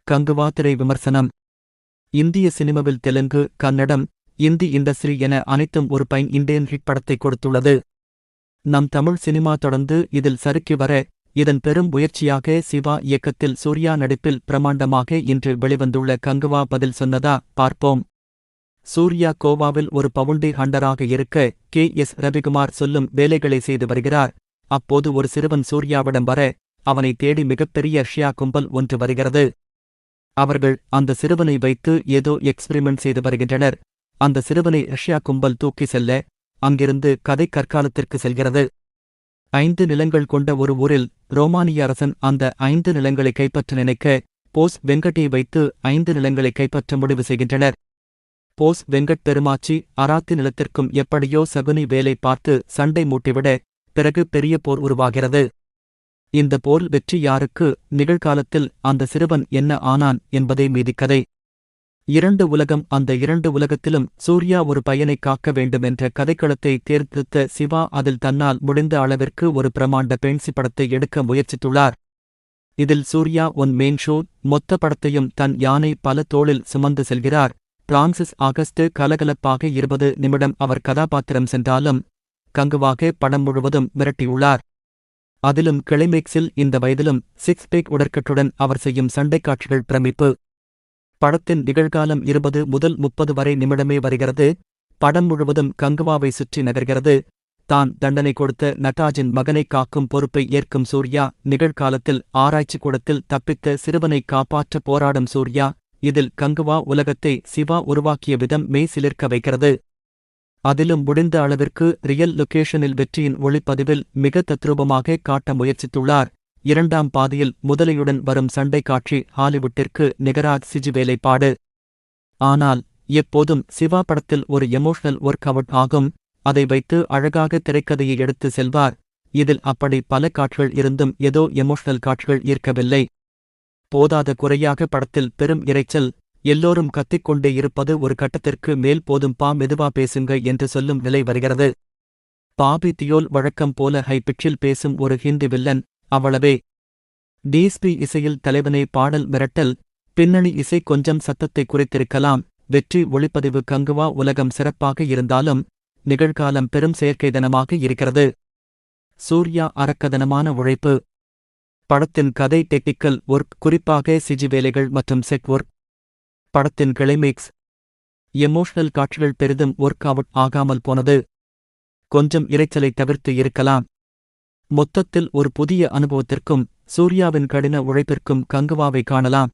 கங்குவா திரை விமர்சனம். இந்திய சினிமாவில் தெலுங்கு, கன்னடம், இந்தி இண்டஸ்ட்ரி என அனைத்தும் ஒரு பைன் இண்டியன் ஹிட் படத்தை கொடுத்துள்ளது. நம் தமிழ் சினிமா தொடர்ந்து இதில் சறுக்கி வர, இதன் பெரும் முயற்சியாக சிவா இயக்கத்தில் சூர்யா நடிப்பில் பிரமாண்டமாக இன்று வெளிவந்துள்ள கங்குவா பதில் சொன்னதா பார்ப்போம். சூர்யா கோவாவில் ஒரு பவுண்டி ஹண்டராக இருக்க கே.எஸ். ரவிக்குமார் சொல்லும் வேலைகளை செய்து வருகிறார். அப்போது ஒரு சிறுவன் சூர்யாவிடம் வர, அவனை தேடி மிகப்பெரிய ஷியா கும்பல் ஒன்று வருகிறது. அவர்கள் அந்த சிறுவனை வைத்து ஏதோ எக்ஸ்பிரிமெண்ட் செய்து வருகின்றனர். அந்த சிறுவனை ரஷ்யா கும்பல் தூக்கி செல்ல, அங்கிருந்து கதை கற்காலத்திற்கு செல்கிறது. 5 நிலங்கள் கொண்ட ஒரு ஊரில் ரோமானிய அரசன் அந்த 5 நிலங்களை கைப்பற்ற நினைக்க, போஸ் வெங்கட்டை வைத்து 5 நிலங்களை கைப்பற்ற முடிவு செய்கின்றனர். போஸ் வெங்கட் பெருமாச்சி அராத்தி நிலத்திற்கும் எப்படியோ சகுனி வேலை பார்த்து சண்டை மூட்டிவிட, பிறகு பெரிய போர் உருவாகிறது. இந்த போர் வெற்றி யாருக்கு? நிகழ்காலத்தில் அந்த சிறுவன் என்ன ஆனான் என்பதே மீதிக்கதை. 2 உலகம். அந்த 2 உலகத்திலும் சூர்யா ஒரு பையனை காக்க வேண்டுமென்ற கதைக்களத்தை தேர்ந்தெடுத்த சிவா அதில் தன்னால் முடிந்த அளவிற்கு ஒரு பிரமாண்ட பென்சி படத்தை எடுக்க முயற்சித்துள்ளார். இதில் சூர்யா ஒன் மெயின் ஷோ. மொத்த படத்தையும் தன் யானை பல தோளில் சுமந்து செல்கிறார். பிரான்சிஸ் ஆகஸ்ட் கலகலப்பாக 20 நிமிடம் அவர் கதாபாத்திரம் சென்றாலும் கங்குவாக படம் முழுவதும் மிரட்டியுள்ளார். அதிலும் கிளைமேக்ஸில் இந்த வயதிலும் 6 பேக் உடற்கட்டுடன் அவர் செய்யும் சண்டைக் காட்சிகள் பிரமிப்பு. படத்தின் நிகழ்காலம் 20 முதல் 30 வரை நிமிடமே வருகிறது. படம் முழுவதும் கங்குவாவை சுற்றி நகர்கிறது. தான் தண்டனை கொடுத்த நட்டாஜின் மகனை காக்கும் பொறுப்பை ஏற்கும் சூர்யா, நிகழ்காலத்தில் ஆராய்ச்சி கூடத்தில் தப்பித்த சிறுவனை காப்பாற்ற போராடும் சூர்யா. இதில் கங்குவா உலகத்தை சிவா உருவாக்கிய விதம் மெய் சிலிர்க்க வைக்கிறது. அதிலும் முடிந்த அளவிற்கு ரியல் லொகேஷனில் வெற்றியின் ஒளிப்பதிவில் மிக தத்ரூபமாக காட்ட முயற்சித்துள்ளார். 2ஆம் பாதியில் முதலையுடன் வரும் சண்டை காட்சி ஹாலிவுட்டிற்கு நிகராக சிஜி வேலைப்பாடு. ஆனால் எப்போதும் சிவா படத்தில் ஒரு எமோஷனல் ஒர்க் அவுட் ஆகும். அதை வைத்து அழகாக திரைக்கதையை எடுத்து செல்வார். இதில் அப்படி பல காட்சிகள் இருந்தும் ஏதோ எமோஷனல் காட்சிகள் ஈர்க்கவில்லை. போதாத குறையாக படத்தில் பெரும் இரைச்சல். எல்லோரும் கத்திக்கொண்டே இருப்பது ஒரு கட்டத்திற்கு மேல் போதும் மெதுவா பேசுங்க என்று சொல்லும் நிலை வருகிறது. பாபி தியோல் வழக்கம் போல ஹை பிட்சில் பேசும் ஒரு ஹிந்தி வில்லன், அவ்வளவே. டிஎஸ்பி இசையில் தலைவனை பாடல் மிரட்டல். பின்னணி இசை கொஞ்சம் சத்தத்தை குறைத்திருக்கலாம். வெற்றி ஒளிப்பதிவு. கங்குவா உலகம் சிறப்பாக இருந்தாலும் நிகழ்காலம் பெரும் செயற்கைதனமாக இருக்கிறது. சூர்யா அரக்கதனமான உழைப்பு. படத்தின் கதை டெக்னிக்கல் ஒர்க், குறிப்பாக சிஜி வேலைகள் மற்றும் செட் ஒர்க். படத்தின் கிளைமேக்ஸ் எமோஷனல் காட்சிகள் பெரிதும் ஒர்க் அவுட் ஆகாமல் போனது. கொஞ்சம் இரைச்சலை தவிர்த்து இருக்கலாம். மொத்தத்தில் ஒரு புதிய அனுபவத்திற்கும் சூர்யாவின் கடின உழைப்பிற்கும் கங்குவாவை காணலாம்.